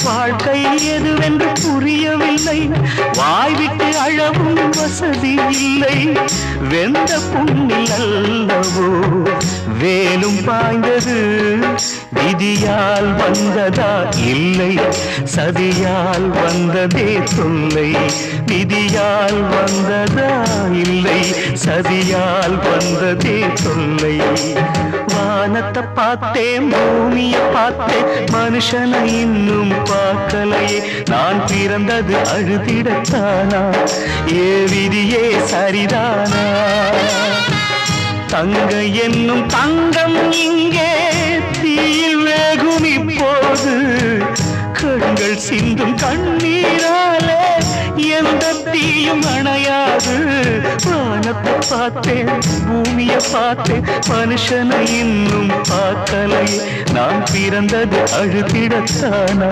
வாழ்க்கை எதுவென்று புரியவில்லை, வாய்விட்டு அழவும் வசதி இல்லை. வெந்த புண்ணில் அல்லவோ வேலும் பாய்ந்தது, விதியால் வந்ததா இல்லை, சதியால் வந்ததே தொல்லை. விதியால் வந்ததா இல்லை, சதியால் வந்ததே தொல்லை. வானத்தை பார்த்தேன், பூமியை பார்த்தேன், மனுஷனை இன்னும் பார்க்கலையே. நான் பிறந்தது அழுதிடத்தானா, ஏ விதியே சரிதானா? தங்க என்னும் தங்கம் இங்கே தீயில் வேகும் இப்போது, கண்கள் சிந்தும் கண்ணீராலே எந்த தீயும் அணையாது. வானத்தை பார்த்தேன், பூமியை பார்த்தேன், மனுஷனை இன்னும் பார்க்கலை. நான் பிறந்தது அழுதிடத்தானா?